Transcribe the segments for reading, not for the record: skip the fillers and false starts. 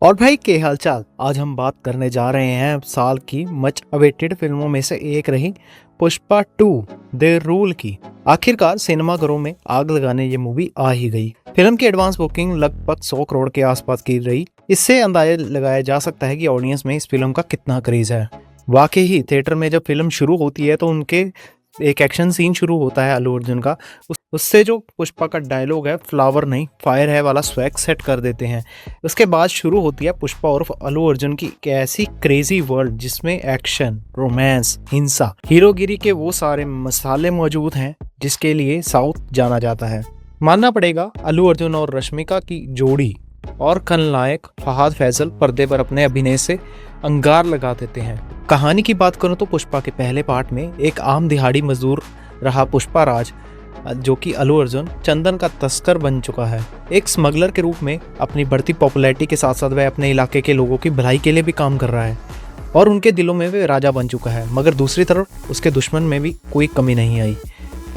और भाई के हाल चाल। आज हम बात करने जा रहे हैं साल की मच अवेटेड फिल्मों में से एक रही पुष्पा 2 द रूल की। आखिरकार सिनेमाघरों में आग लगाने ये मूवी आ ही गई। फिल्म की एडवांस बुकिंग लगभग 100 करोड़ के आसपास की रही। इससे अंदाजा लगाया जा सकता है कि ऑडियंस में इस फिल्म का कितना क्रेज है। वाकई ही थिएटर में जब फिल्म शुरू होती है तो उनके एक एक्शन सीन शुरू होता है अल्लू अर्जुन का। उससे जो पुष्पा का डायलॉग है फ्लावर नहीं फायर है वाला स्वैग सेट कर देते हैं। उसके बाद शुरू होती है पुष्पा और अल्लू अर्जुन की एक ऐसी क्रेजी वर्ल्ड जिसमें एक्शन, रोमांस, हिंसा, हीरोगिरी के वो सारे मसाले मौजूद हैं जिसके लिए साउथ जाना जाता है। मानना पड़ेगा अल्लू अर्जुन और रश्मिका की जोड़ी और खलनायक फहाद फैजल पर्दे पर अपने अभिनय से अंगार लगा देते हैं। कहानी की बात करूं तो पुष्पा के पहले पार्ट में एक आम दिहाड़ी मजदूर रहा पुष्पा राज, जो कि अल्लू अर्जुन चंदन का तस्कर बन चुका है। एक स्मगलर के रूप में अपनी बढ़ती पॉपुलैरिटी के साथ साथ वह अपने इलाके के लोगों की भलाई के लिए भी काम कर रहा है और उनके दिलों में वह राजा बन चुका है। मगर दूसरी तरफ उसके दुश्मन में भी कोई कमी नहीं आई।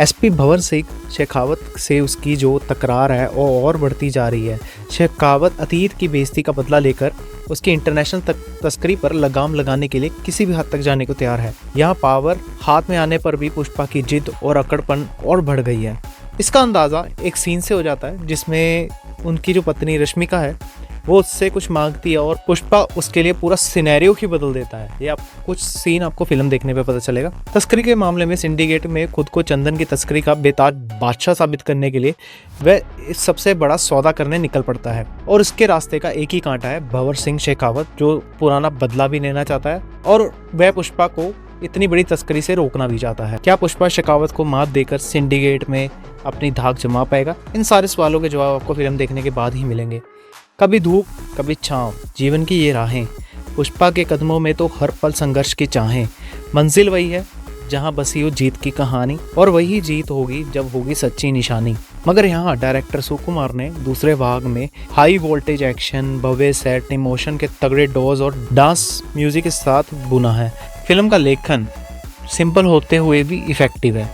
एसपी भंवर सिंह शेखावत से उसकी जो तकरार है वो और बढ़ती जा रही है। शेखावत अतीत की बेइज्जती का बदला लेकर उसकी इंटरनेशनल तस्करी पर लगाम लगाने के लिए किसी भी हद तक जाने को तैयार है। यहाँ पावर हाथ में आने पर भी पुष्पा की जिद और अकड़पन और बढ़ गई है। इसका अंदाज़ा एक सीन से हो जाता है जिसमें उनकी जो पत्नी रश्मिका है वो उससे कुछ मांगती है और पुष्पा उसके लिए पूरा सिनेरियो ही बदल देता है। ये आप कुछ सीन आपको फिल्म देखने पे पता चलेगा। तस्करी के मामले में सिंडिकेट में खुद को चंदन की तस्करी का बेताज बादशाह साबित करने के लिए वह इस सबसे बड़ा सौदा करने निकल पड़ता है और उसके रास्ते का एक ही कांटा है भंवर सिंह शेखावत, जो पुराना बदला भी लेना चाहता है और वह पुष्पा को इतनी बड़ी तस्करी से रोकना भी चाहता है। क्या पुष्पा शेखावत को मात देकर सिंडिकेट में अपनी धाक जमा पाएगा? इन सारे सवालों के जवाब आपको फिल्म देखने के बाद ही मिलेंगे। कभी धूप कभी छाँव, जीवन की ये राहें, पुष्पा के कदमों में तो हर पल संघर्ष की चाहें। मंजिल वही है जहाँ बसी हो जीत की कहानी और वही जीत होगी जब होगी सच्ची निशानी। मगर यहाँ डायरेक्टर सुकुमार ने दूसरे भाग में हाई वोल्टेज एक्शन, भव्य सेट, इमोशन के तगड़े डोज और डांस म्यूजिक के साथ बुना है। फिल्म का लेखन सिंपल होते हुए भी इफेक्टिव है,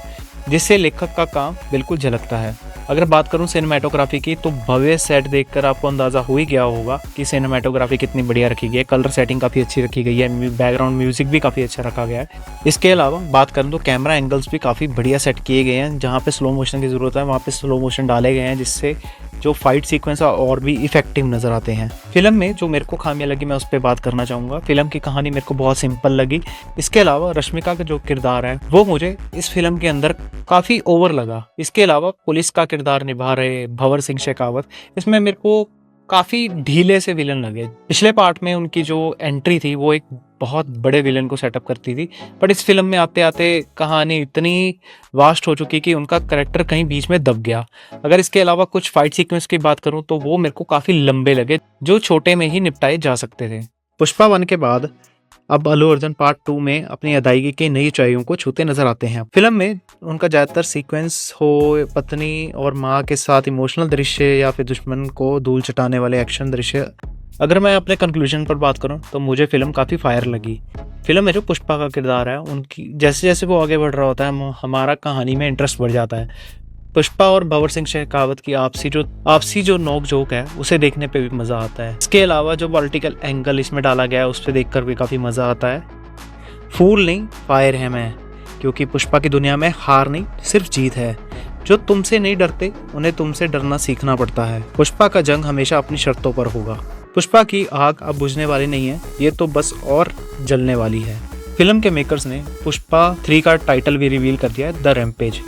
जिससे लेखक का काम बिल्कुल झलकता है। अगर बात करूं सिनेमेटोग्राफी की तो भव्य सेट देखकर आपको अंदाज़ा हो ही गया होगा कि सिनेमेटोग्राफी कितनी बढ़िया रखी गई है। कलर सेटिंग काफ़ी अच्छी रखी गई है, बैकग्राउंड म्यूजिक भी काफ़ी अच्छा रखा गया है। इसके अलावा बात करूं तो कैमरा एंगल्स भी काफ़ी बढ़िया सेट किए गए हैं। जहाँ पे स्लो मोशन की ज़रूरत है वहाँ पे स्लो मोशन डाले गए हैं, जिससे जो फाइट सीक्वेंस है और भी इफेक्टिव नज़र आते हैं। फिल्म में जो मेरे को खामियां लगी मैं उस पर बात करना चाहूँगा। फिल्म की कहानी मेरे को बहुत सिंपल लगी। इसके अलावा रश्मिका का जो किरदार है वो मुझे इस फिल्म के अंदर काफ़ी ओवर लगा। इसके अलावा पुलिस का किरदार निभा रहे भंवर सिंह शेखावत, इसमें मेरे को काफ़ी ढीले से विलन लगे। पिछले पार्ट में उनकी जो एंट्री थी वो एक बहुत बड़े विलन को सेटअप करती थी, बट इस फिल्म में आते आते कहानी इतनी वास्ट हो चुकी कि उनका कैरेक्टर कहीं बीच में दब गया। अगर इसके अलावा कुछ फाइट सीक्वेंस की बात करूं तो वो मेरे को काफ़ी लंबे लगे, जो छोटे में ही निपटाए जा सकते थे। पुष्पा 1 के बाद अब अल्लू अर्जुन पार्ट 2 में अपनी अदायगी की नई ऊंचाइयों को छूते नजर आते हैं। फिल्म में उनका ज़्यादातर सीक्वेंस हो पत्नी और माँ के साथ इमोशनल दृश्य या फिर दुश्मन को धूल चटाने वाले एक्शन दृश्य। अगर मैं अपने कंक्लूजन पर बात करूं तो मुझे फिल्म काफ़ी फायर लगी। फिल्म में जो पुष्पा का किरदार है उनकी जैसे जैसे वो आगे बढ़ रहा होता है हमारा कहानी में इंटरेस्ट बढ़ जाता है। पुष्पा और भंवर सिंह शेखावत की आपसी जो नोक झोंक है उसे देखने पे भी मज़ा आता है। इसके अलावा जो पॉलिटिकल एंगल इसमें डाला गया है उस पर देखकर भी काफ़ी मज़ा आता है। फूल नहीं फायर है मैं, क्योंकि पुष्पा की दुनिया में हार नहीं सिर्फ जीत है। जो तुमसे नहीं डरते उन्हें तुमसे डरना सीखना पड़ता है। पुष्पा का जंग हमेशा अपनी शर्तों पर होगा। पुष्पा की आग अब बुझने वाली नहीं है, ये तो बस और जलने वाली है। फिल्म के मेकर्स ने पुष्पा 3 का टाइटल भी रिवील कर दिया है, द रैम्पेज।